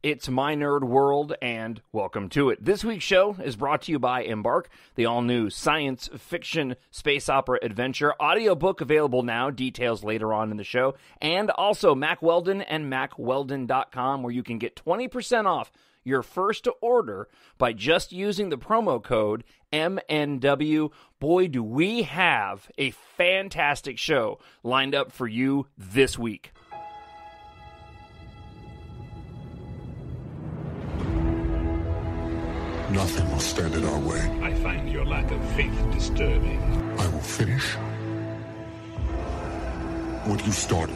It's my nerd world, and welcome to it. This week's show is brought to you by Embark, the all-new science fiction space opera adventure. Audiobook available now, details later on in the show. And also Mack Weldon and MackWeldon.com, where you can get 20% off your first order by just using the promo code MNW. Boy, do we have a fantastic show lined up for you this week. Nothing will stand in our way. I find your lack of faith disturbing. I will finish what you started.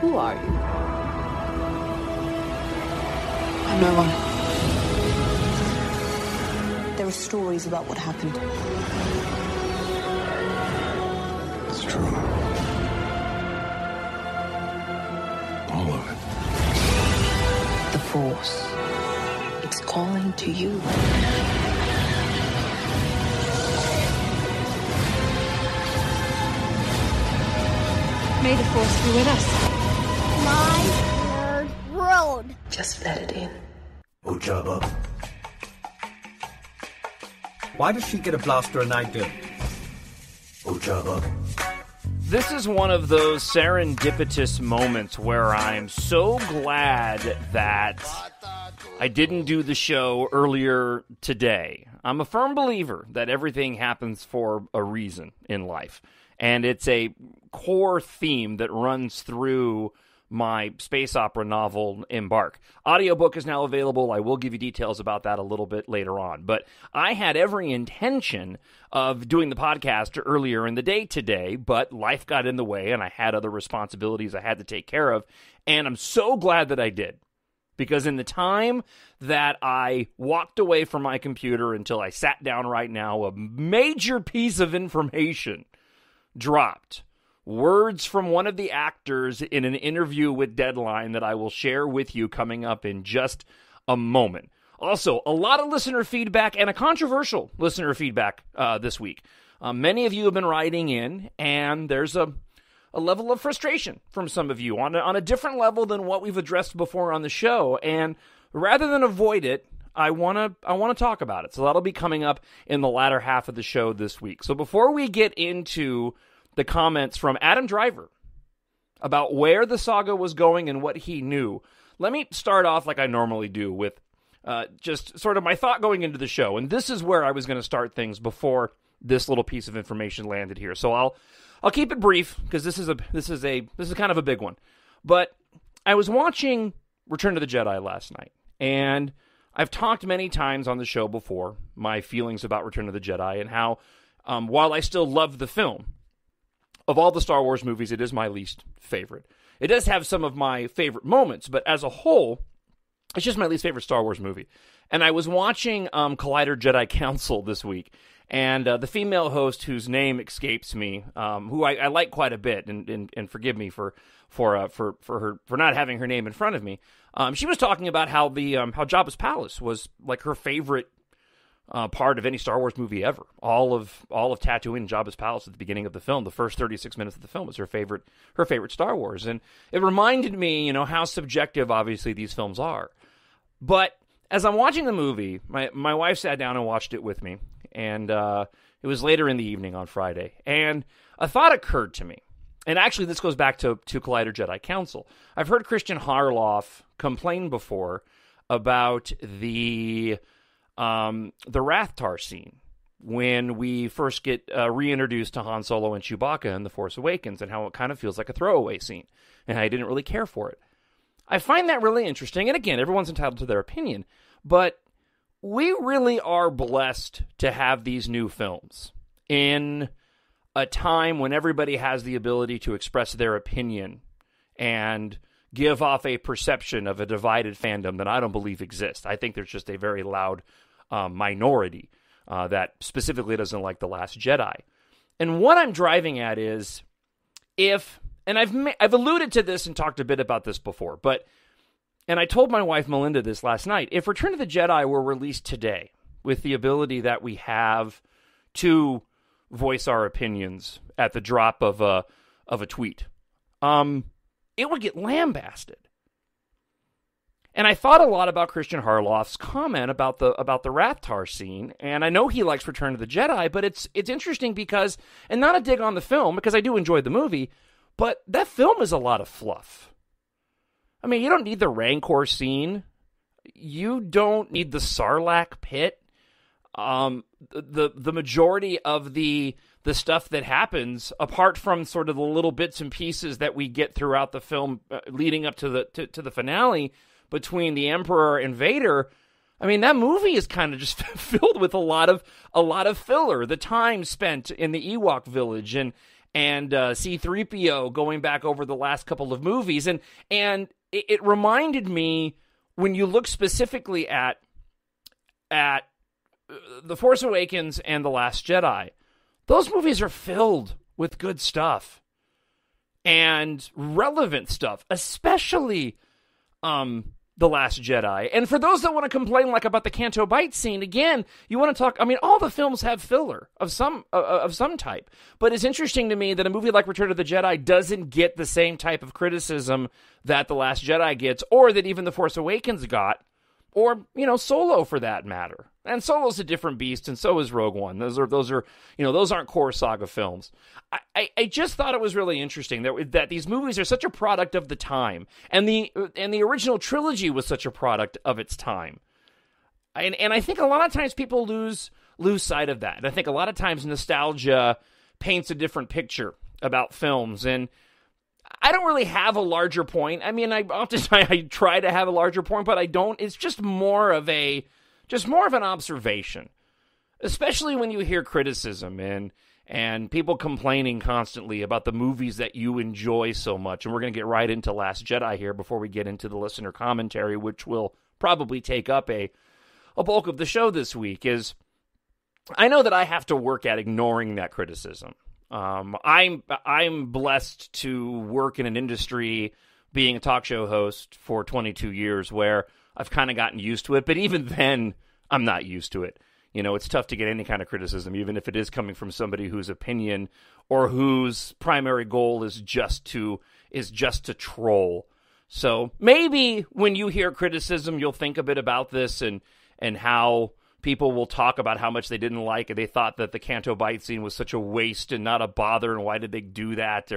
Who are you? I'm no one. There are stories about what happened. It's true. All of it. The Force. It's calling to you. May the Force be with us. My nerd world. Just let it in. Oh, Jabba. Why does she get a blaster and I don't? Oh, Jabba. This is one of those serendipitous moments where I'm so glad that I didn't do the show earlier today. I'm a firm believer that everything happens for a reason in life. And it's a core theme that runs through my space opera novel, Embark. Audiobook is now available. I will give you details about that a little bit later on. But I had every intention of doing the podcast earlier in the day today, but life got in the way and I had other responsibilities I had to take care of. And I'm so glad that I did. Because in the time that I walked away from my computer until I sat down right now, a major piece of information dropped. Words from one of the actors in an interview with Deadline that I will share with you coming up in just a moment. Also, a lot of listener feedback and a controversial listener feedback this week. Many of you have been writing in, and there's a level of frustration from some of you on a different level than what we've addressed before on the show. And rather than avoid it, I want to talk about it. So that'll be coming up in the latter half of the show this week. So before we get into the comments from Adam Driver about where the saga was going and what he knew, let me start off like I normally do with just sort of my thought going into the show. And this is where I was going to start things before this little piece of information landed here. So I'll keep it brief because this is kind of a big one. But I was watching Return of the Jedi last night, and I've talked many times on the show before my feelings about Return of the Jedi and how while I still love the film, of all the Star Wars movies, it is my least favorite. It does have some of my favorite moments, but as a whole, it's just my least favorite Star Wars movie. And I was watching Collider Jedi Council this week, and the female host, whose name escapes me, who I like quite a bit, and forgive me for not having her name in front of me, she was talking about how how Jabba's palace was like her favorite part of any Star Wars movie ever. All of Tatooine and Jabba's palace at the beginning of the film, the first 36 minutes of the film, was her favorite Star Wars, and it reminded me, how subjective obviously these films are. But as I'm watching the movie, my wife sat down and watched it with me, and it was later in the evening on Friday, and a thought occurred to me. And actually, this goes back to Collider Jedi Council. I've heard Christian Harloff complain before about the Rathtar scene when we first get reintroduced to Han Solo and Chewbacca in The Force Awakens, and how it kind of feels like a throwaway scene, and I didn't really care for it. I find that really interesting, and again, everyone's entitled to their opinion, but we really are blessed to have these new films in a time when everybody has the ability to express their opinion and give off a perception of a divided fandom that I don't believe exists. I think there's just a very loud minority that specifically doesn't like The Last Jedi. And what I'm driving at is, and I've alluded to this and talked a bit about this before, and I told my wife Melinda this last night, if Return of the Jedi were released today with the ability that we have to voice our opinions at the drop of a tweet, it would get lambasted. And I thought a lot about Christian Harloff's comment about the Rathtar scene, and I know he likes Return of the Jedi, but it's interesting because, and not a dig on the film, because I do enjoy the movie, but that film is a lot of fluff. I mean, you don't need the Rancor scene. You don't need the Sarlacc pit. The majority of the stuff that happens, apart from sort of the little bits and pieces that we get throughout the film leading up to the finale between the Emperor and Vader, I mean, that movie is kind of just filled with a lot of filler. The time spent in the Ewok village and C-3PO going back over the last couple of movies, and it reminded me, when you look specifically at The Force Awakens and The Last Jedi, those movies are filled with good stuff and relevant stuff, especially The Last Jedi. And for those that want to complain like about the Canto Bight scene, again, you want to talk, I mean, all the films have filler of some type. But it's interesting to me that a movie like Return of the Jedi doesn't get the same type of criticism that The Last Jedi gets, or that even The Force Awakens got, or, Solo for that matter. And Solo's a different beast, and so is Rogue One. Those aren't core saga films. I just thought it was really interesting that these movies are such a product of the time, and the original trilogy was such a product of its time. And I think a lot of times people lose sight of that. And I think a lot of times nostalgia paints a different picture about films, and I don't really have a larger point. I mean, I try to have a larger point, but I don't. It's just more of an observation, especially when you hear criticism and people complaining constantly about the movies that you enjoy so much. And we're going to get right into Last Jedi here before we get into the listener commentary, which will probably take up a bulk of the show this week. Is I know that I have to work at ignoring that criticism. I'm blessed to work in an industry, being a talk show host for 22 years, where I've kind of gotten used to it. But even then, I'm not used to it. It's tough to get any kind of criticism, even if it is coming from somebody whose opinion or whose primary goal is just to troll. So maybe when you hear criticism, you'll think a bit about this and how people will talk about how much they didn't like it. They thought that the Canto Bight scene was such a waste and not a bother, and why did they do that,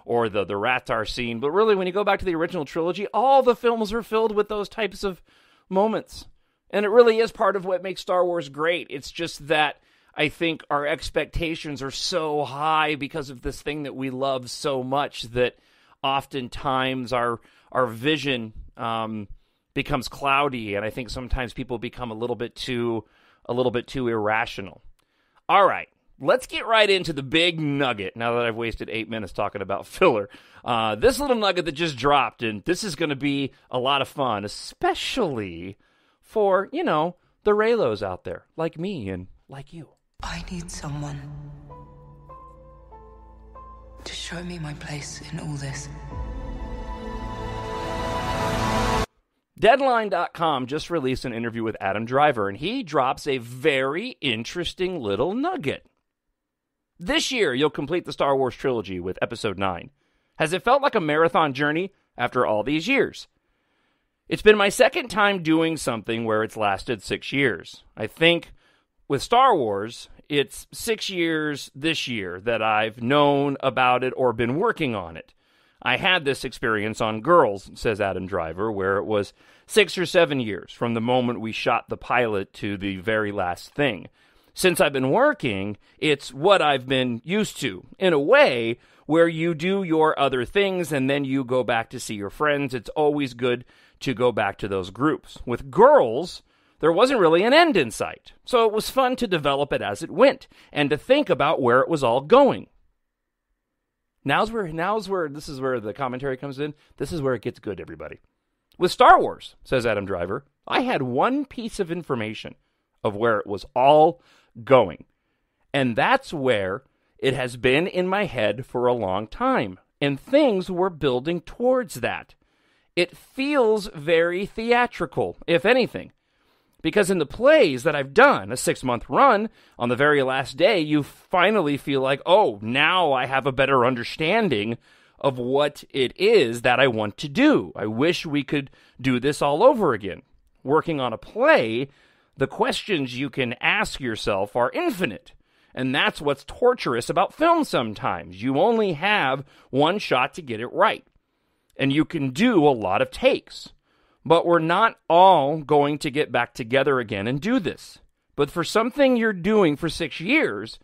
or the Rathtar scene. But really, when you go back to the original trilogy, all the films are filled with those types of moments. And it really is part of what makes Star Wars great. It's just that I think our expectations are so high because of this thing that we love so much that oftentimes our vision becomes cloudy, and I think sometimes people become a little bit too irrational. All right, let's get right into the big nugget. Now that I've wasted 8 minutes talking about filler, this little nugget that just dropped, and this is going to be a lot of fun, especially for the Reylos out there, like me and like you. I need someone to show me my place in all this. Deadline.com just released an interview with Adam Driver, and he drops a very interesting little nugget. This year, you'll complete the Star Wars trilogy with Episode 9. Has it felt like a marathon journey after all these years? It's been my second time doing something where it's lasted 6 years. I think with Star Wars, it's 6 years this year that I've known about it or been working on it. I had this experience on Girls, says Adam Driver, where it was 6 or 7 years from the moment we shot the pilot to the very last thing. Since I've been working, it's what I've been used to, in a way where you do your other things and then you go back to see your friends. It's always good to go back to those groups. With Girls, there wasn't really an end in sight, so it was fun to develop it as it went and to think about where it was all going. Now's where this is where the commentary comes in. This is where it gets good, everybody. With Star Wars, says Adam Driver, I had one piece of information of where it was all going. And that's where it has been in my head for a long time. And things were building towards that. It feels very theatrical, if anything. Because in the plays that I've done, a 6-month run, on the very last day, you finally feel like, oh, now I have a better understanding of what it is that I want to do. I wish we could do this all over again. Working on a play, the questions you can ask yourself are infinite. And that's what's torturous about film sometimes. You only have one shot to get it right. And you can do a lot of takes. But we're not all going to get back together again and do this. But for something you're doing for 6 years,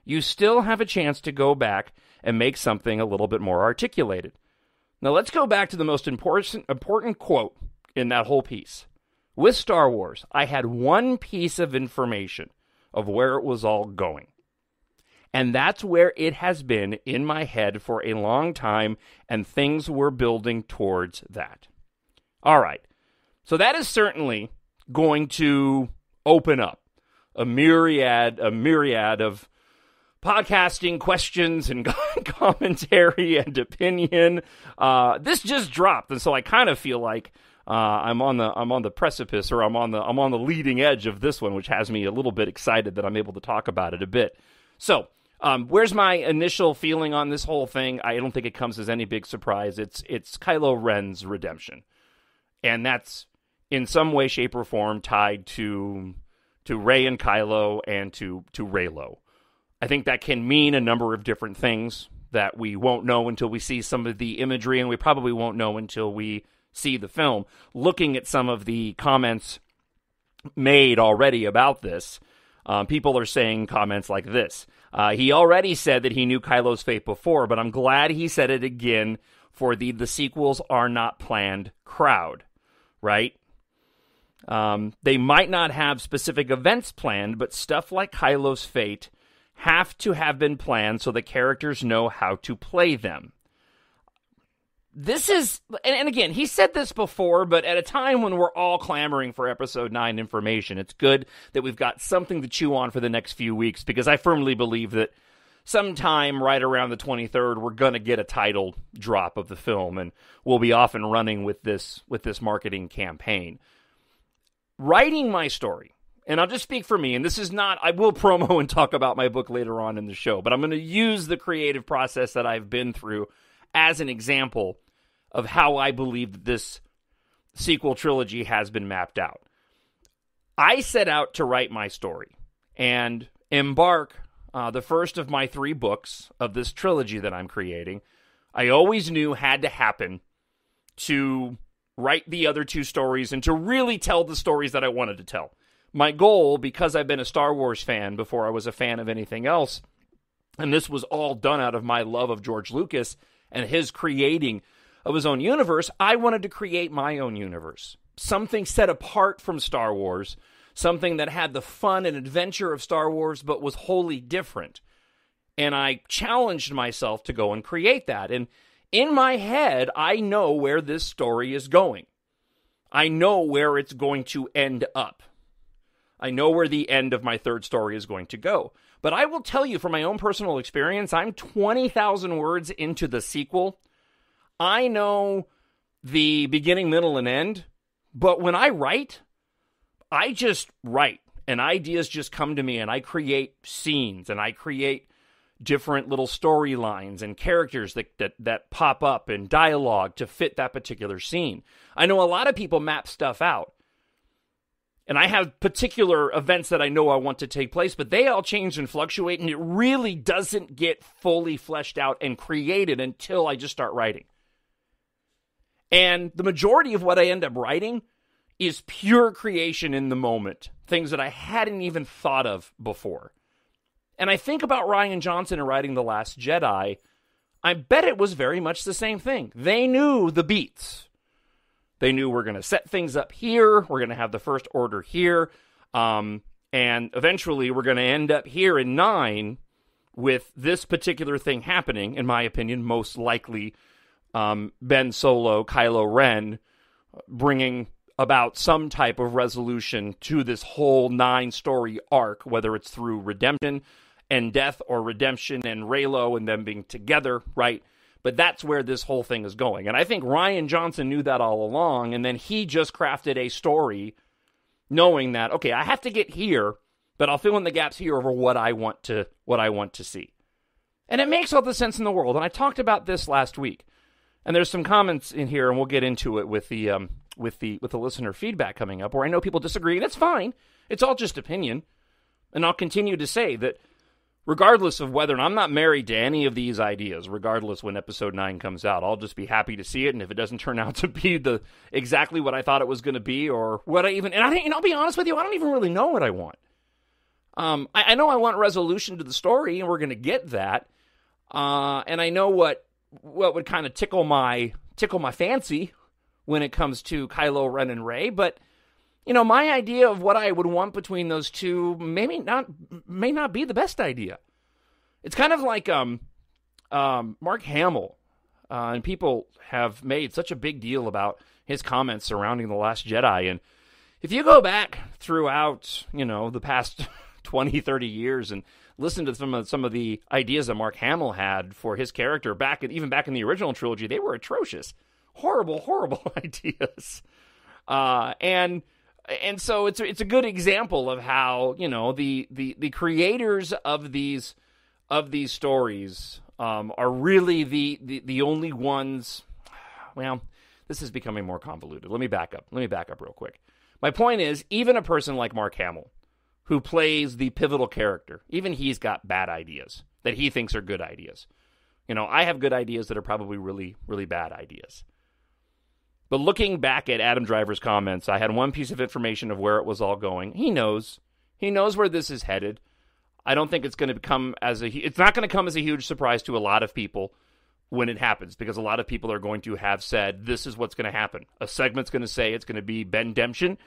you still have a chance to go back and make something a little bit more articulated. Now let's go back to the most important quote in that whole piece. With Star Wars, I had one piece of information of where it was all going. And that's where it has been in my head for a long time, and things were building towards that. All right. So that is certainly going to open up a myriad of podcasting questions and commentary and opinion. This just dropped, and so I kind of feel like I'm on the precipice, or I'm on the leading edge of this one, which has me a little bit excited that I'm able to talk about it a bit. So, where's my initial feeling on this whole thing? I don't think it comes as any big surprise. It's Kylo Ren's redemption, and that's in some way, shape, or form tied to Rey and Kylo and to Reylo. I think that can mean a number of different things that we won't know until we see some of the imagery, and we probably won't know until we see the film. Looking at some of the comments made already about this, people are saying comments like this. He already said that he knew Kylo's fate before, but I'm glad he said it again for the sequels are not planned crowd, right? They might not have specific events planned, but stuff like Kylo's fate have to have been planned so the characters know how to play them. This is, and again, he said this before, but at a time when we're all clamoring for Episode 9 information, it's good that we've got something to chew on for the next few weeks, because I firmly believe that sometime right around the 23rd, we're going to get a title drop of the film, and we'll be off and running with this marketing campaign. Writing my story, and I'll just speak for me, and this is not, I will promo and talk about my book later on in the show, but I'm going to use the creative process that I've been through as an example of how I believe that this sequel trilogy has been mapped out. I set out to write my story and embark the first of my 3 books of this trilogy that I'm creating. I always knew had to happen to write the other 2 stories and to really tell the stories that I wanted to tell. My goal, because I've been a Star Wars fan before I was a fan of anything else, and this was all done out of my love of George Lucas and his creating of his own universe, I wanted to create my own universe. Something set apart from Star Wars, something that had the fun and adventure of Star Wars, but was wholly different. And I challenged myself to go and create that. And in my head, I know where this story is going. I know where it's going to end up. I know where the end of my 3rd story is going to go. But I will tell you from my own personal experience, I'm 20,000 words into the sequel. I know the beginning, middle, and end, but when I write, I just write, and ideas just come to me, and I create scenes, and I create different little storylines and characters that pop up and dialogue to fit that particular scene. I know a lot of people map stuff out, and I have particular events that I know I want to take place, but they all change and fluctuate, and it really doesn't get fully fleshed out and created until I just start writing. And the majority of what I end up writing is pure creation in the moment, things that I hadn't even thought of before. And I think about Rian Johnson and writing The Last Jedi, I bet it was very much the same thing. They knew the beats. They knew we're going to set things up here, we're going to have the First Order here, and eventually we're going to end up here in 9 with this particular thing happening, in my opinion, most likely Ben Solo, Kylo Ren, bringing about some type of resolution to this whole 9-story arc, whether it's through redemption and death or redemption and Reylo and them being together, right? But that's where this whole thing is going. And I think Rian Johnson knew that all along, and then he just crafted a story knowing that, okay, I have to get here, but I'll fill in the gaps here over what I want to see. And it makes all the sense in the world. And I talked about this last week. And there's some comments in here, and we'll get into it with the listener feedback coming up, where I know people disagree, and it's fine. It's all just opinion. And I'll continue to say that regardless of whether, and I'm not married to any of these ideas, regardless when episode 9 comes out, I'll just be happy to see it, and if it doesn't turn out to be exactly what I thought it was going to be, or what I'll be honest with you, I don't even really know what I want. I know I want resolution to the story, and we're going to get that. And I know what would kind of tickle my fancy when it comes to Kylo Ren and Rey, but my idea of what I would want between those two may not be the best idea. It's kind of like Mark Hamill, and people have made such a big deal about his comments surrounding The Last Jedi, and if you go back throughout the past 20, 30 years and listen to some of the ideas that Mark Hamill had for his character even back in the original trilogy, they were atrocious. Horrible ideas. And so it's a good example of how, the creators of these stories are really the only ones. Well, this is becoming more convoluted. Let me back up real quick. My point is, even a person like Mark Hamill, who plays the pivotal character, even he's got bad ideas that he thinks are good ideas. I have good ideas that are probably really, really bad ideas. But looking back at Adam Driver's comments, I had one piece of information of where it was all going. He knows where this is headed. I don't think it's going to come it's not going to come as a huge surprise to a lot of people when it happens, because a lot of people are going to have said, this is what's going to happen. A segment's going to say it's going to be Ben Demption,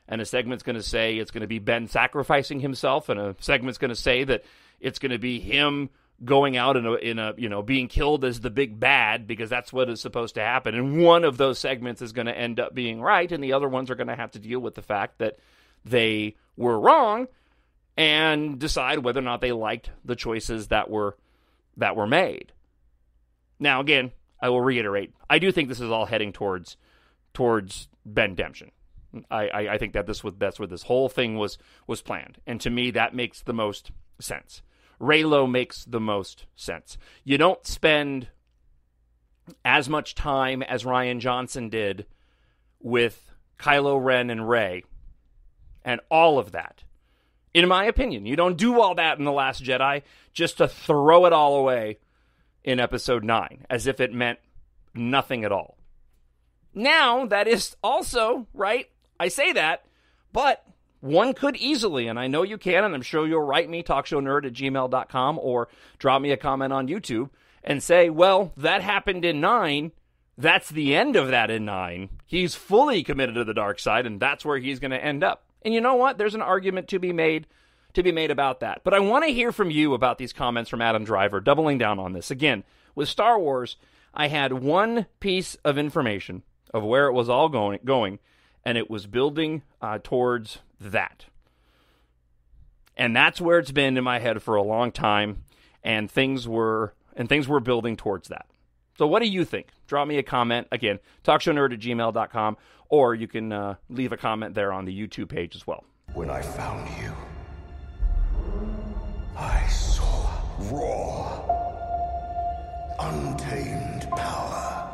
and a segment's going to say it's going to be Ben sacrificing himself, and a segment's going to say that it's going to be him going out in a being killed as the big bad, because that's what is supposed to happen. And one of those segments is going to end up being right, and the other ones are going to have to deal with the fact that they were wrong and decide whether or not they liked the choices that were made. Now, again, I will reiterate, I do think this is all heading towards Ben Demption. I think that that's where this whole thing was planned. And to me, that makes the most sense. Reylo makes the most sense. You don't spend as much time as Rian Johnson did with Kylo Ren and Rey and all of that. In my opinion, you don't do all that in The Last Jedi just to throw it all away in episode 9, as if it meant nothing at all. Now, that is also, right, I say that, but one could easily, and I know you can, and I'm sure you'll write me, talkshownerd@gmail.com, or drop me a comment on YouTube, and say, well, that happened in 9, that's the end of that in 9. He's fully committed to the dark side, and that's where he's going to end up. And you know what? There's an argument to be made about that. But I want to hear from you about these comments from Adam Driver, doubling down on this. Again, with Star Wars, I had one piece of information of where it was all going, and it was building towards that. And that's where it's been in my head for a long time, and things were building towards that. So what do you think? Drop me a comment. Again, talkshownerd@gmail.com, or you can leave a comment there on the YouTube page as well. When I found you, I saw raw, untamed power.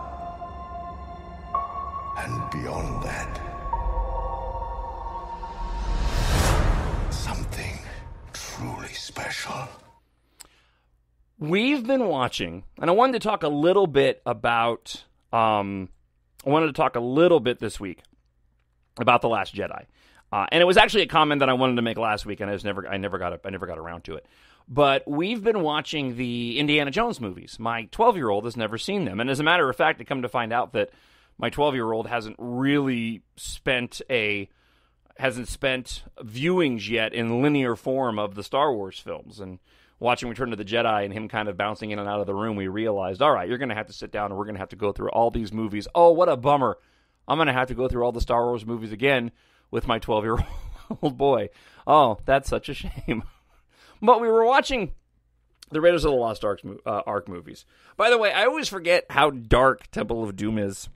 And beyond that, something truly special. We've been watching, and I wanted to talk a little bit about, this week about The Last Jedi. And it was actually a comment that I wanted to make last week, and I never got around to it. But we've been watching the Indiana Jones movies. My 12-year-old has never seen them. And as a matter of fact, I come to find out that my 12-year-old hasn't really spent viewings yet in linear form of the Star Wars films. And watching Return of the Jedi and him kind of bouncing in and out of the room, we realized, all right, you're going to have to sit down and we're going to have to go through all these movies. Oh, what a bummer. I'm going to have to go through all the Star Wars movies again with my 12-year-old boy. Oh, that's such a shame. But we were watching the Raiders of the Lost Ark movies. By the way, I always forget how dark Temple of Doom is.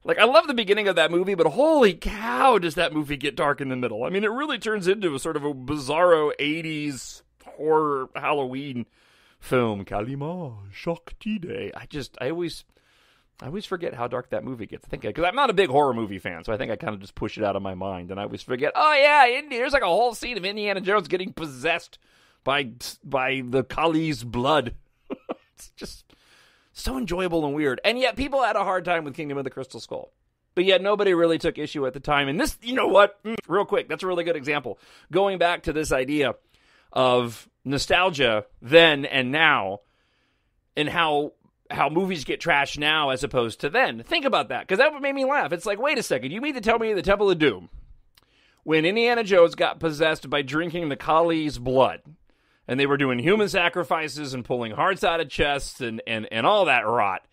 Like, I love the beginning of that movie, but holy cow, does that movie get dark in the middle. I mean, it really turns into a sort of a bizarro 80s horror Halloween film, Kalima Shakti Day. I always forget how dark that movie gets. I think because I'm not a big horror movie fan, so I think I kind of just push it out of my mind, and I always forget. Oh yeah, there's like a whole scene of Indiana Jones getting possessed by the Kali's blood. It's just so enjoyable and weird, and yet people had a hard time with Kingdom of the Crystal Skull. But yet nobody really took issue at the time. And this, you know what? Real quick, that's a really good example. Going back to this idea of nostalgia then and now, and how movies get trashed now as opposed to then. Think about that, because that made me laugh. It's like, wait a second, you mean to tell me the Temple of Doom, when Indiana Jones got possessed by drinking the Kali's blood, and they were doing human sacrifices and pulling hearts out of chests and all that rot,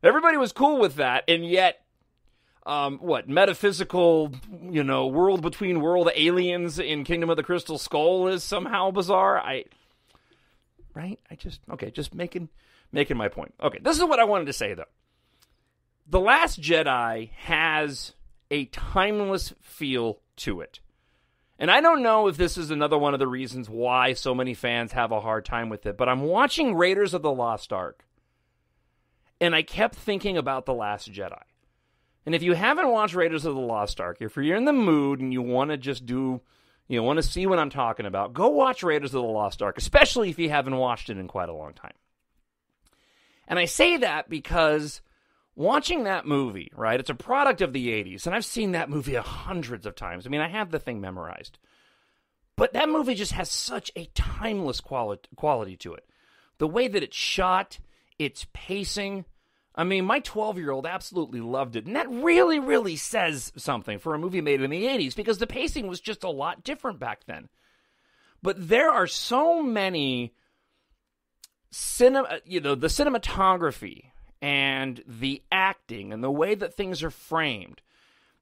everybody was cool with that, and yet metaphysical, world between world aliens in Kingdom of the Crystal Skull is somehow bizarre. Just making my point. Okay, this is what I wanted to say, though. The Last Jedi has a timeless feel to it. And I don't know if this is another one of the reasons why so many fans have a hard time with it, but I'm watching Raiders of the Lost Ark, and I kept thinking about The Last Jedi. And if you haven't watched Raiders of the Lost Ark, if you're in the mood and you want to just want to see what I'm talking about, go watch Raiders of the Lost Ark, especially if you haven't watched it in quite a long time. And I say that because watching that movie, right, it's a product of the 80s, and I've seen that movie hundreds of times. I mean, I have the thing memorized. But that movie just has such a timeless quality to it. The way that it's shot, its pacing. I mean, my 12-year-old absolutely loved it. And that really, really says something for a movie made in the 80s, because the pacing was just a lot different back then. But there are so many the cinematography and the acting and the way that things are framed.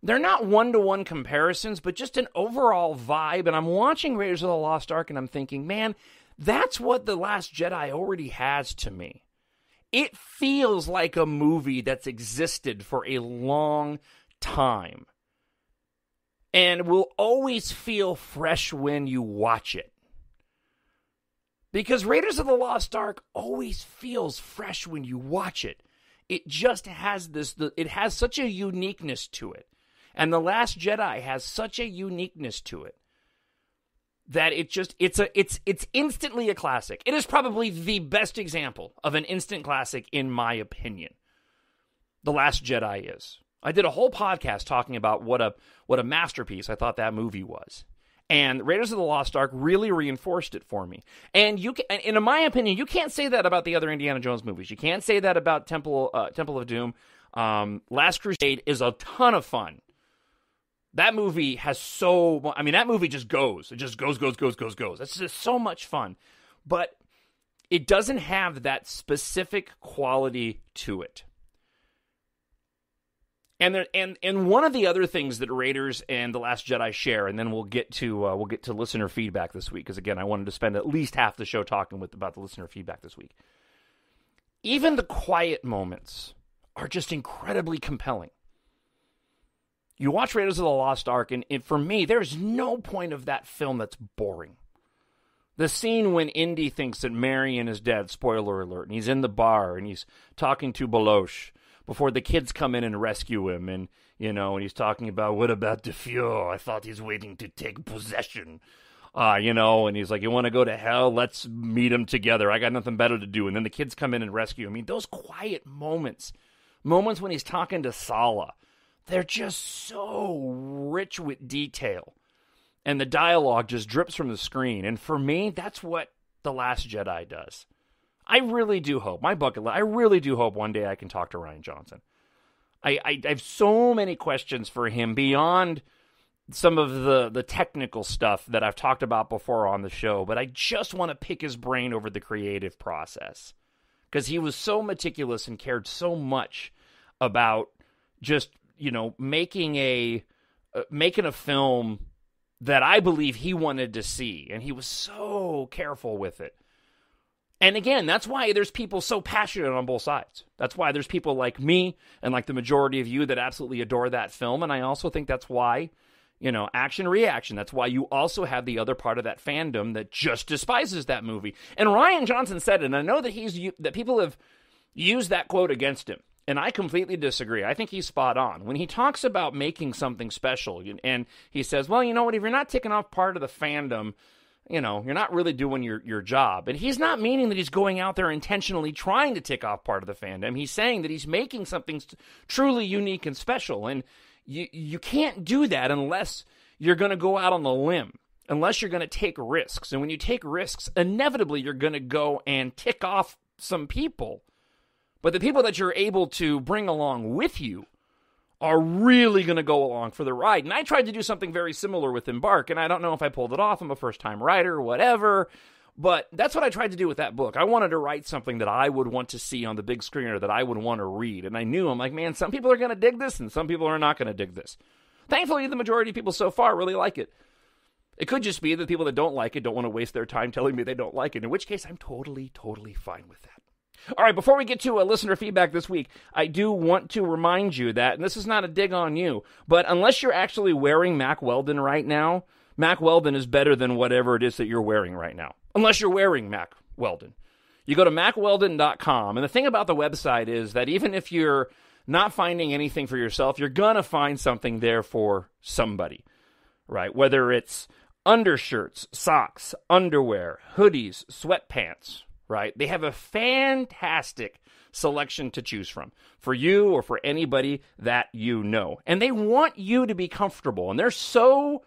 They're not one-to-one comparisons, but just an overall vibe. And I'm watching Raiders of the Lost Ark, and I'm thinking, man, that's what The Last Jedi already has to me. It feels like a movie that's existed for a long time and will always feel fresh when you watch it. Because Raiders of the Lost Ark always feels fresh when you watch it. It just has it has such a uniqueness to it. And The Last Jedi has such a uniqueness to it that it's instantly a classic. It is probably the best example of an instant classic, in my opinion. The Last Jedi is. I did a whole podcast talking about what a masterpiece I thought that movie was. And Raiders of the Lost Ark really reinforced it for me. And in my opinion, you can't say that about the other Indiana Jones movies. You can't say that about Temple of Doom. Last Crusade is a ton of fun. That movie that movie just goes. It just goes. It's just so much fun. But it doesn't have that specific quality to it. And one of the other things that Raiders and The Last Jedi share, and then we'll get to listener feedback this week, because again, I wanted to spend at least half the show talking about the listener feedback this week. Even the quiet moments are just incredibly compelling. You watch Raiders of the Lost Ark, and for me, there's no point of that film that's boring. The scene when Indy thinks that Marion is dead, spoiler alert, and he's in the bar, and he's talking to Beloche before the kids come in and rescue him, and he's talking about, what about the Fuhrer? I thought he's waiting to take possession. And he's like, you want to go to hell? Let's meet him together. I got nothing better to do. And then the kids come in and rescue him. I mean, those quiet moments when he's talking to Sala, they're just so rich with detail. And the dialogue just drips from the screen. And for me, that's what The Last Jedi does. I really do hope, I really do hope one day I can talk to Rian Johnson. I have so many questions for him beyond some of the technical stuff that I've talked about before on the show, but I just want to pick his brain over the creative process. Because he was so meticulous and cared so much about just, making a film that I believe he wanted to see. And he was so careful with it. And again, that's why there's people so passionate on both sides. That's why there's people like me and like the majority of you that absolutely adore that film. And I also think that's why, action reaction. That's why you also have the other part of that fandom that just despises that movie. And Rian Johnson said it, and I know that people have used that quote against him, and I completely disagree. I think he's spot on. When he talks about making something special, and he says, well, you know what, if you're not ticking off part of the fandom, you're not really doing your job. And he's not meaning that he's going out there intentionally trying to tick off part of the fandom. He's saying that he's making something truly unique and special. And you can't do that unless you're going to go out on the limb, unless you're going to take risks. And when you take risks, inevitably you're going to go and tick off some people. But the people that you're able to bring along with you are really going to go along for the ride. And I tried to do something very similar with Embark, and I don't know if I pulled it off. I'm a first-time writer or whatever, but that's what I tried to do with that book. I wanted to write something that I would want to see on the big screen or that I would want to read. And I'm like, man, some people are going to dig this, and some people are not going to dig this. Thankfully, the majority of people so far really like it. It could just be that people that don't like it don't want to waste their time telling me they don't like it, in which case I'm totally fine with that. All right, before we get to listener feedback this week, I do want to remind you that, and this is not a dig on you, but unless you're actually wearing Mack Weldon right now, Mack Weldon is better than whatever it is that you're wearing right now. Unless you're wearing Mack Weldon. You go to MackWeldon.com, and the thing about the website is that even if you're not finding anything for yourself, you're going to find something there for somebody, right? Whether it's undershirts, socks, underwear, hoodies, sweatpants, right? They have a fantastic selection to choose from for you or for anybody that you know. And they want you to be comfortable. And they're so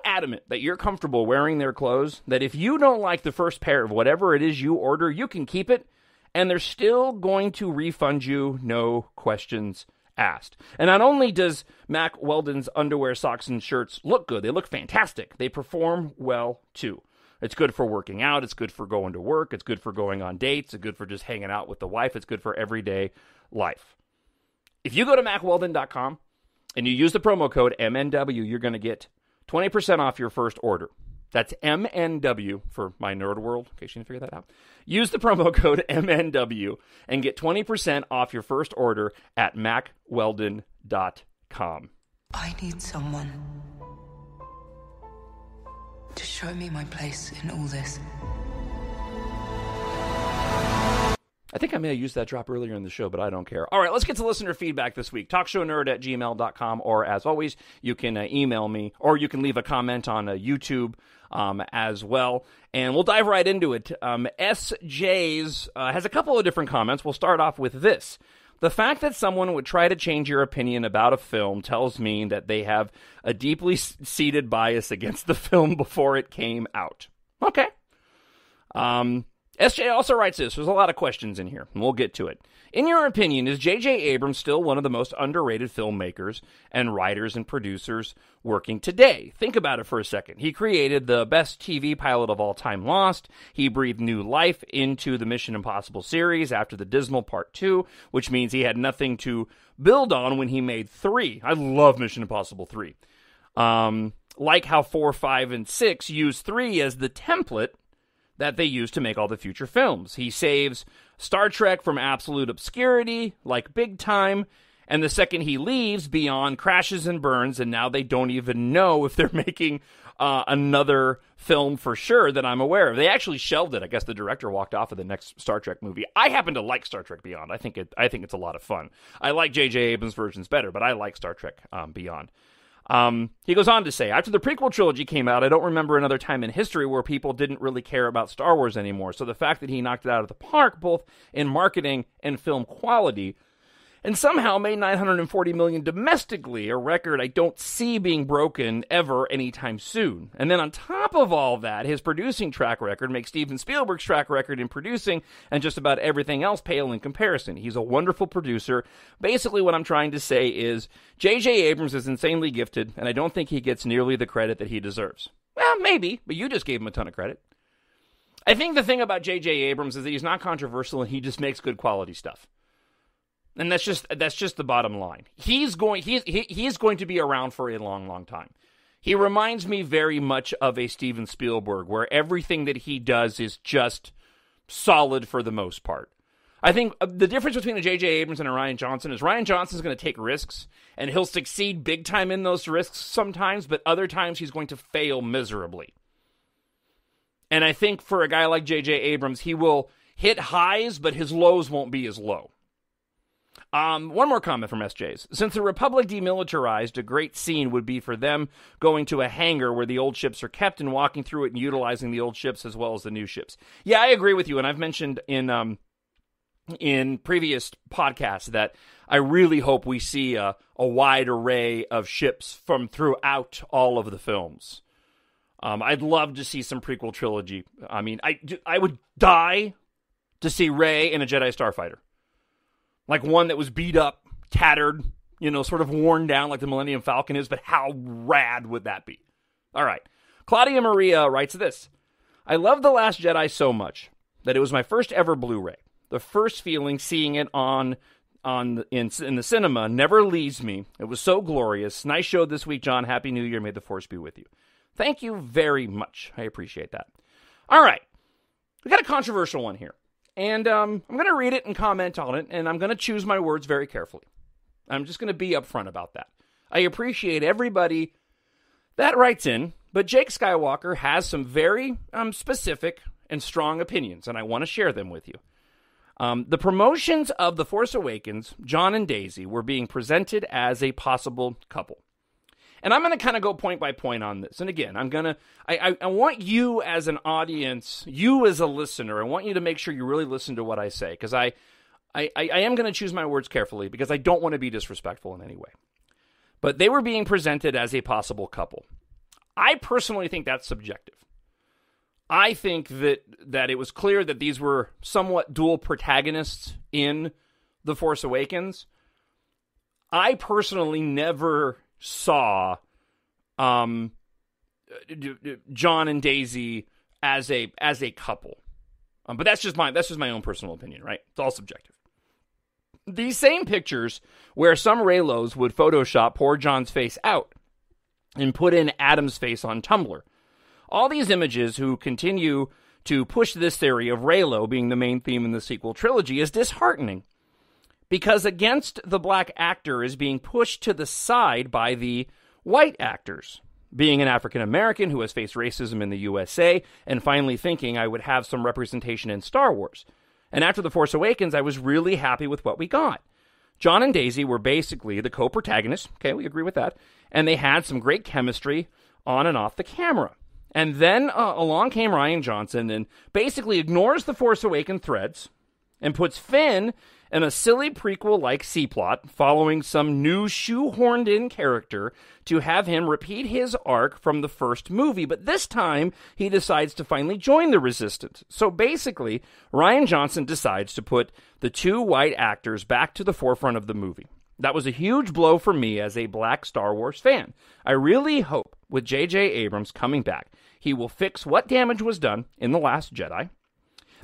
adamant that you're comfortable wearing their clothes that if you don't like the first pair of whatever it is you order, you can keep it. And they're still going to refund you, no questions asked. And not only does Mack Weldon's underwear, socks, and shirts look good, they look fantastic. They perform well, too. It's good for working out. It's good for going to work. It's good for going on dates. It's good for just hanging out with the wife. It's good for everyday life. If you go to MackWeldon.com and you use the promo code MNW, you're going to get 20% off your first order. That's MNW for my nerd world, in case you didn't figure that out. Use the promo code MNW and get 20% off your first order at MackWeldon.com. I need someone to show me my place in all this. I think I may have used that drop earlier in the show, but I don't care. All right, let's get to listener feedback this week. TalkShowNerd@gmail.com, or as always, you can email me, or you can leave a comment on YouTube as well. And we'll dive right into it. SJ's has a couple of different comments. We'll start off with this. The fact that someone would try to change your opinion about a film tells me that they have a deeply seated bias against the film before it came out. Okay. SJ also writes this. There's a lot of questions in here, and we'll get to it. In your opinion, is J.J. Abrams still one of the most underrated filmmakers and writers and producers working today? Think about it for a second. He created the best TV pilot of all time, Lost. He breathed new life into the Mission Impossible series after the dismal Part 2, which means he had nothing to build on when he made 3. I love Mission Impossible 3. Like how 4, 5, and 6 use 3 as the template that they use to make all the future films. He saves Star Trek from absolute obscurity, like Big Time, and the second he leaves, Beyond crashes and burns, and now they don't even know if they're making another film for sure that I'm aware of. They actually shelved it. I guess the director walked off of the next Star Trek movie. I happen to like Star Trek Beyond. I think it's a lot of fun. I like J.J. Abrams' versions better, but I like Star Trek Beyond. He goes on to say, after the prequel trilogy came out, I don't remember another time in history where people didn't really care about Star Wars anymore. So the fact that he knocked it out of the park, both in marketing and film quality, and somehow made $940 million domestically, a record I don't see being broken ever anytime soon. And then on top of all that, his producing track record makes Steven Spielberg's track record in producing and just about everything else pale in comparison. He's a wonderful producer. Basically, what I'm trying to say is J.J. Abrams is insanely gifted, and I don't think he gets nearly the credit that he deserves. Well, maybe, but you just gave him a ton of credit. I think the thing about J.J. Abrams is that he's not controversial and he just makes good quality stuff. And that's just the bottom line. He's going to be around for a long, long time. He reminds me very much of a Steven Spielberg, where everything that he does is just solid for the most part. I think the difference between a J.J. Abrams and a Rian Johnson is Rian Johnson's going to take risks, and he'll succeed big time in those risks sometimes, but other times he's going to fail miserably. And I think for a guy like J.J. Abrams, he will hit highs, but his lows won't be as low. One more comment from SJ's. Since the Republic demilitarized, a great scene would be for them going to a hangar where the old ships are kept and walking through it and utilizing the old ships as well as the new ships. Yeah, I agree with you, and I've mentioned in previous podcasts that I really hope we see a wide array of ships from throughout all of the films. I'd love to see some prequel trilogy. I mean, I would die to see Rey in a Jedi Starfighter. Like one that was beat up, tattered, sort of worn down like the Millennium Falcon is, but how rad would that be? All right. Claudia Maria writes this. I love The Last Jedi so much that it was my first ever Blu-ray. The first feeling seeing it in the cinema never leaves me. It was so glorious. Nice show this week, John. Happy New Year. May the Force be with you. Thank you very much. I appreciate that. All right. We got a controversial one here. And I'm going to read it and comment on it, and I'm going to choose my words very carefully. I'm just going to be upfront about that. I appreciate everybody that writes in, but Jake Skywalker has some very specific and strong opinions, and I want to share them with you. The promotions of The Force Awakens, Jon and Daisy, were being presented as a possible couple. And I'm going to kind of go point by point on this. And again, I want you as an audience, you as a listener, I want you to make sure you really listen to what I say. Because I am going to choose my words carefully because I don't want to be disrespectful in any way. But they were being presented as a possible couple. I personally think that's subjective. I think that it was clear that these were somewhat dual protagonists in The Force Awakens. I personally never saw Jon and Daisy as a couple, but that's just my own personal opinion, right? It's all subjective. These same pictures where some Reylos would Photoshop poor Jon's face out and put in Adam's face on Tumblr. All these images who continue to push this theory of Reylo being the main theme in the sequel trilogy is disheartening. Because against the black actor is being pushed to the side by the white actors. Being an African-American who has faced racism in the USA, and finally thinking I would have some representation in Star Wars. And after The Force Awakens, I was really happy with what we got. Jon and Daisy were basically the co-protagonists, okay, we agree with that, and they had some great chemistry on and off the camera. And then along came Rian Johnson and basically ignores the Force Awakens threads and puts Finn in a silly prequel-like C-plot following some new shoehorned-in character to have him repeat his arc from the first movie. But this time, he decides to finally join the Resistance. So basically, Rian Johnson decides to put the two white actors back to the forefront of the movie. That was a huge blow for me as a black Star Wars fan. I really hope, with J.J. Abrams coming back, he will fix what damage was done in The Last Jedi.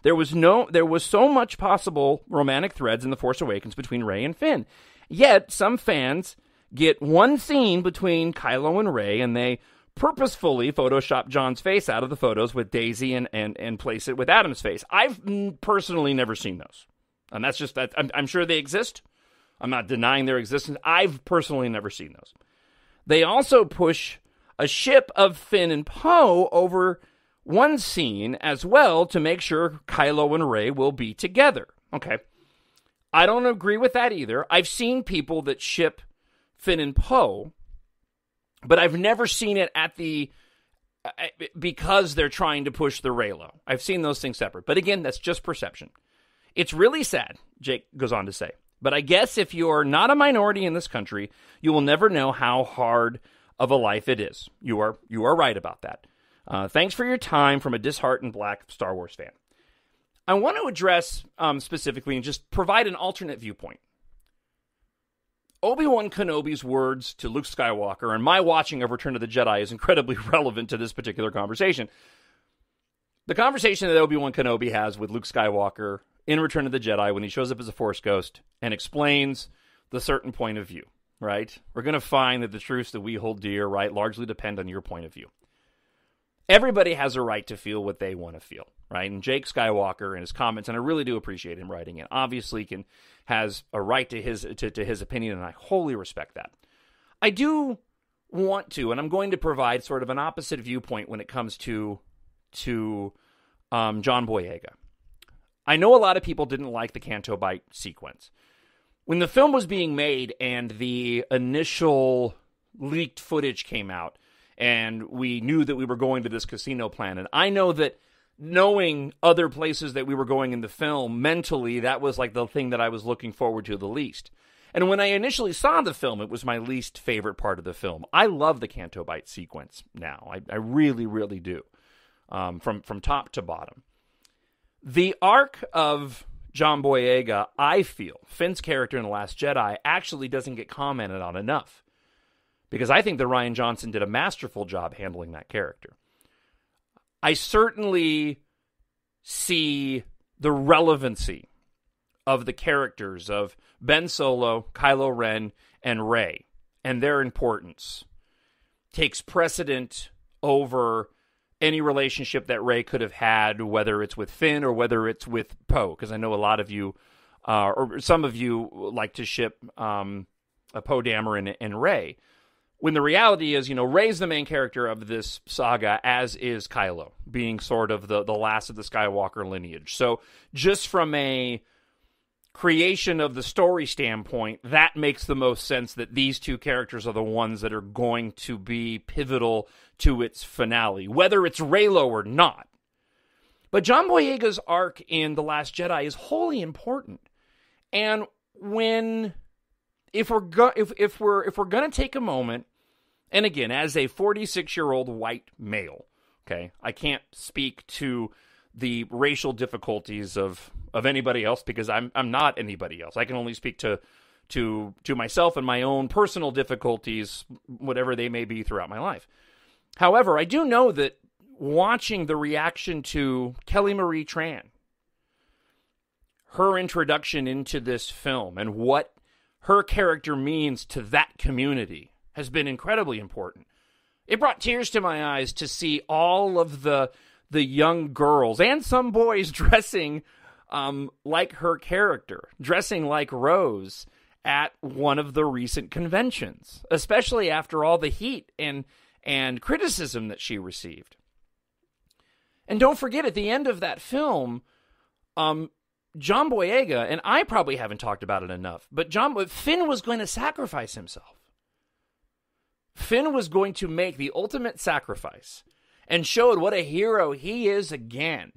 There was so much possible romantic threads in The Force Awakens between Rey and Finn. Yet, some fans get one scene between Kylo and Rey, and they purposefully Photoshop Jon's face out of the photos with Daisy and place it with Adam's face. I've personally never seen those. And that's just that. I'm sure they exist. I'm not denying their existence. I've personally never seen those. They also push a ship of Finn and Poe over one scene as well to make sure Kylo and Rey will be together. Okay. I don't agree with that either. I've seen people that ship Finn and Poe, but I've never seen it because they're trying to push the Reylo. I've seen those things separate. But again, that's just perception. It's really sad, Jake goes on to say. But I guess if you're not a minority in this country, you will never know how hard of a life it is. You are right about that. Thanks for your time from a disheartened black Star Wars fan. I want to address specifically and just provide an alternate viewpoint. Obi-Wan Kenobi's words to Luke Skywalker and my watching of Return of the Jedi is incredibly relevant to this particular conversation. The conversation that Obi-Wan Kenobi has with Luke Skywalker in Return of the Jedi when he shows up as a Force ghost and explains the certain point of view, right? We're going to find that the truths that we hold dear, right, largely depend on your point of view. everybody has a right to feel what they want to feel, right? And Jake Skywalker in his comments, and I really do appreciate him writing it, obviously has a right to his opinion, and I wholly respect that. I do want to, and I'm going to provide sort of an opposite viewpoint when it comes to John Boyega. I know a lot of people didn't like the Canto Bight sequence. When the film was being made and the initial leaked footage came out, and we knew that we were going to this casino planet, I know that knowing other places that we were going in the film, mentally, that was like the thing that I was looking forward to the least. And when I initially saw the film, it was my least favorite part of the film. I love the Canto Bight sequence now. I really, really do. From top to bottom. The arc of John Boyega, I feel, Finn's character in The Last Jedi, actually doesn't get commented on enough. Because I think that Rian Johnson did a masterful job handling that character. I certainly see the relevancy of the characters of Ben Solo, Kylo Ren, and Rey, and their importance takes precedent over any relationship that Rey could have had, whether it's with Finn or whether it's with Poe, because I know a lot of you, or some of you, like to ship Poe Dameron and Rey. When the reality is, Rey's the main character of this saga, as is Kylo, being sort of the last of the Skywalker lineage. So just from a creation of the story standpoint, that makes the most sense that these two characters are the ones that are going to be pivotal to its finale, whether it's Reylo or not. But John Boyega's arc in The Last Jedi is wholly important. And if we're going to take a moment, and again, as a 46-year-old white male, okay, I can't speak to the racial difficulties of anybody else because I'm not anybody else. I can only speak to myself and my own personal difficulties, whatever they may be throughout my life. However, I do know that watching the reaction to Kelly Marie Tran, her introduction into this film and what her character means to that community has been incredibly important. It brought tears to my eyes to see all of the young girls and some boys dressing like her character, dressing like Rose at one of the recent conventions, especially after all the heat and criticism that she received. And don't forget, at the end of that film, John Boyega, and I probably haven't talked about it enough, but Finn was going to sacrifice himself. Finn was going to make the ultimate sacrifice and showed what a hero he is again,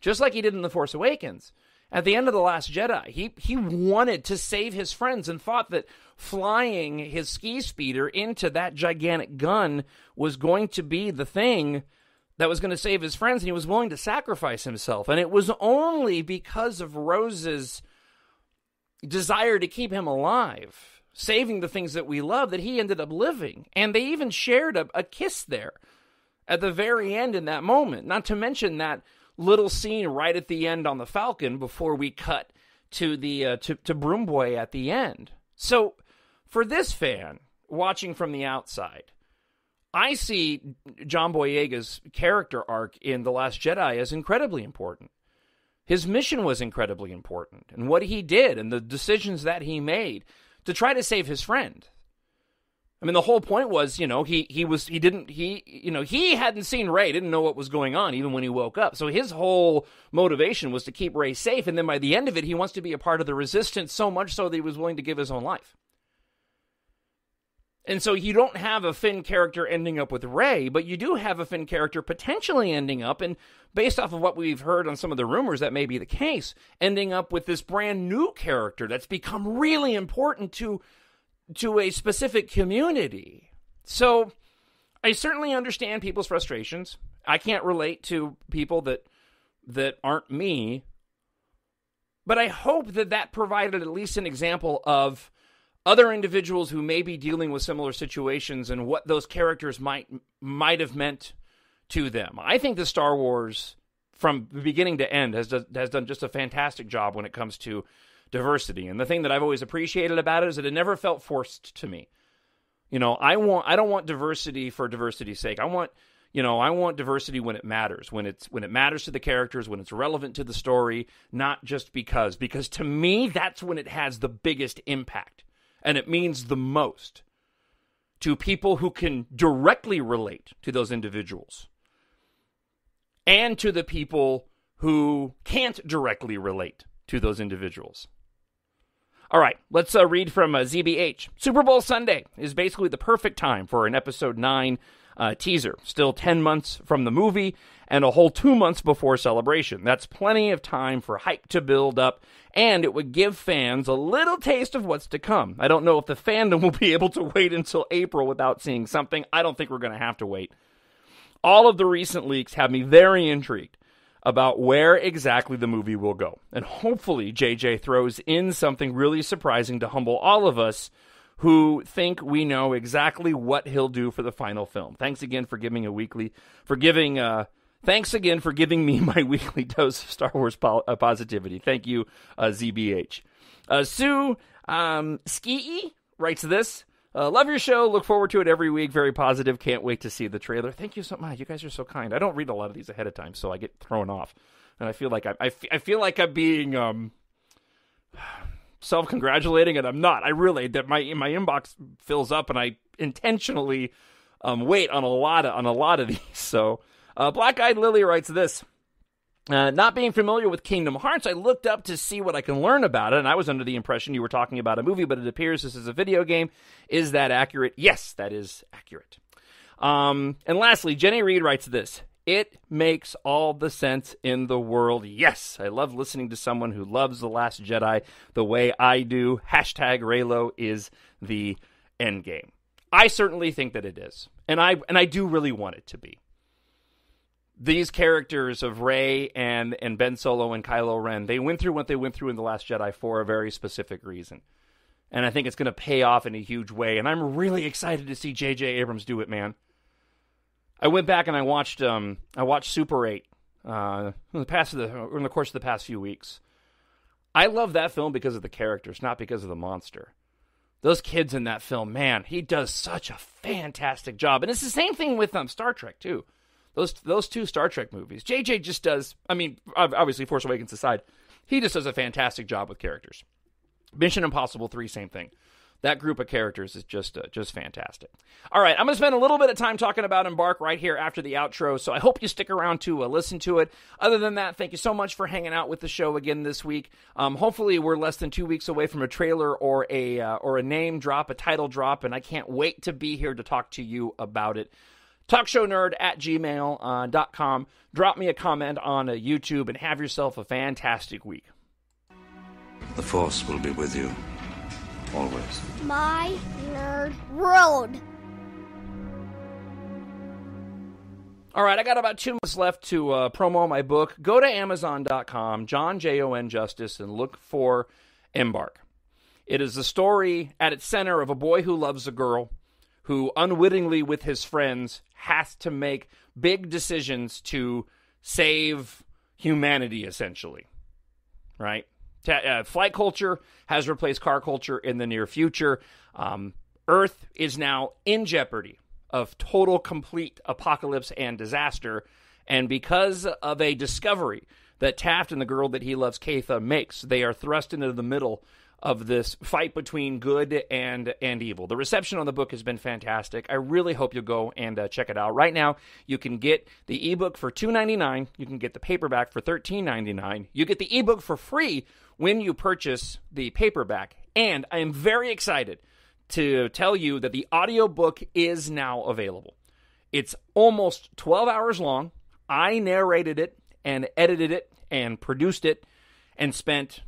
just like he did in The Force Awakens. At the end of The Last Jedi, he wanted to save his friends and thought that flying his ski speeder into that gigantic gun was going to be the thing that was going to save his friends, and he was willing to sacrifice himself. And it was only because of Rose's desire to keep him alive, saving the things that we love, that he ended up living. And they even shared a kiss there at the very end in that moment. Not to mention that little scene right at the end on the Falcon before we cut to the to Broom Boy at the end. So for this fan watching from the outside, I see John Boyega's character arc in The Last Jedi as incredibly important. His mission was incredibly important, and what he did and the decisions that he made to try to save his friend. I mean, the whole point was, he hadn't seen Rey, didn't know what was going on even when he woke up. So his whole motivation was to keep Rey safe, and then by the end of it, he wants to be a part of the Resistance so much so that he was willing to give his own life. And so you don't have a Finn character ending up with Rey, but you do have a Finn character potentially ending up, and based off of what we've heard on some of the rumors, that may be the case, ending up with this brand new character that's become really important to a specific community. So I certainly understand people's frustrations. I can't relate to people that aren't me, but I hope that provided at least an example of other individuals who may be dealing with similar situations and what those characters might have meant to them. I think the Star Wars, from beginning to end, has done just a fantastic job when it comes to diversity. And the thing that I've always appreciated about it is that it never felt forced to me. I don't want diversity for diversity's sake. I want I want diversity when it matters, when it matters to the characters, when it's relevant to the story, not just because to me, that's when it has the biggest impact and it means the most to people who can directly relate to those individuals and to the people who can't directly relate to those individuals. All right, let's read from ZBH. Super Bowl Sunday is basically the perfect time for an episode 9 teaser. Still 10 months from the movie and a whole 2 months before Celebration. That's plenty of time for hype to build up, and it would give fans a little taste of what's to come. I don't know if the fandom will be able to wait until April without seeing something. I don't think we're going to have to wait. All of the recent leaks have me very intrigued about where exactly the movie will go. And hopefully JJ throws in something really surprising to humble all of us who think we know exactly what he'll do for the final film. Thanks again for giving me my weekly dose of Star Wars positivity. Thank you, ZBH. Sue Skee writes this. Love your show. Look forward to it every week. Very positive. Can't wait to see the trailer. Thank you so much. You guys are so kind. I don't read a lot of these ahead of time, so I get thrown off. And I feel like I'm being self-congratulating, and I'm not. I really, that my inbox fills up, and I intentionally wait on a lot of these. So, Black-Eyed Lily writes this. Not being familiar with Kingdom Hearts, I looked up to see what I can learn about it, and I was under the impression you were talking about a movie, but it appears this is a video game. Is that accurate? Yes, that is accurate. And lastly, Jenny Reed writes this. It makes all the sense in the world. Yes, I love listening to someone who loves The Last Jedi the way I do. Hashtag Reylo is the endgame. I certainly think that it is, and I do really want it to be. These characters of Rey and Ben Solo and Kylo Ren, they went through what they went through in The Last Jedi for a very specific reason. And I think it's going to pay off in a huge way. And I'm really excited to see J.J. Abrams do it, man. I went back and I watched Super 8 in the course of the past few weeks. I love that film because of the characters, not because of the monster. Those kids in that film, man, he does such a fantastic job. And it's the same thing with Star Trek, too. Those two Star Trek movies. JJ just does, obviously Force Awakens aside, he just does a fantastic job with characters. Mission Impossible 3, same thing. That group of characters is just fantastic. All right, I'm going to spend a little bit of time talking about Embark right here after the outro, so I hope you stick around to listen to it. Other than that, thank you so much for hanging out with the show again this week. Hopefully, we're less than 2 weeks away from a trailer or a name drop, a title drop, and I can't wait to be here to talk to you about it. talkshownerd@gmail.com. Drop me a comment on YouTube and have yourself a fantastic week. The Force will be with you. Always. My nerd world. All right, I got about 2 minutes left to promo my book. Go to Amazon.com, Jon Justice, and look for Embark. It is the story at its center of a boy who loves a girl who unwittingly with his friends has to make big decisions to save humanity, essentially. Right? Flight culture has replaced car culture in the near future. Earth is now in jeopardy of total, complete apocalypse and disaster. And because of a discovery that Taft and the girl that he loves, Katha, makes, they are thrust into the middle of this fight between good and evil. The reception on the book has been fantastic. I really hope you'll go and check it out. Right now, you can get the ebook for $2.99. You can get the paperback for $13.99. You get the ebook for free when you purchase the paperback. And I am very excited to tell you that the audiobook is now available. It's almost 12 hours long. I narrated it and edited it and produced it and spent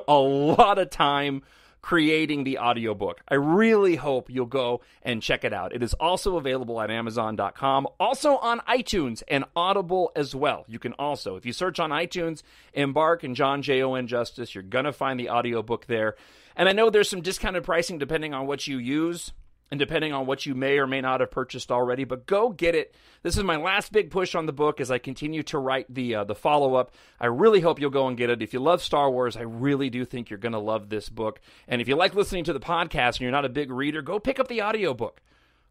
a lot of time creating the audiobook. I really hope you'll go and check it out. It is also available at Amazon.com, also on iTunes and Audible as well. You can also, if you search on iTunes, Embark and Jon Justice, you're going to find the audiobook there. And I know there's some discounted pricing depending on what you use and depending on what you may or may not have purchased already, but go get it. This is my last big push on the book as I continue to write the follow-up. I really hope you'll go and get it. If you love Star Wars, I really do think you're going to love this book. And if you like listening to the podcast and you're not a big reader, go pick up the audiobook.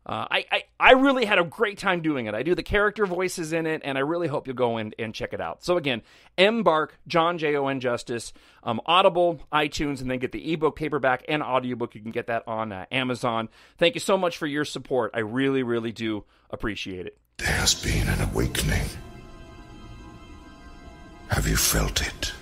I really had a great time doing it. I do the character voices in it, and I really hope you'll go in and check it out. So again, Embark, Jon, Jon Justice, Audible, iTunes, and then get the ebook, paperback, and audiobook. You can get that on Amazon. Thank you so much for your support. I really, really do appreciate it. There has been an awakening. Have you felt it?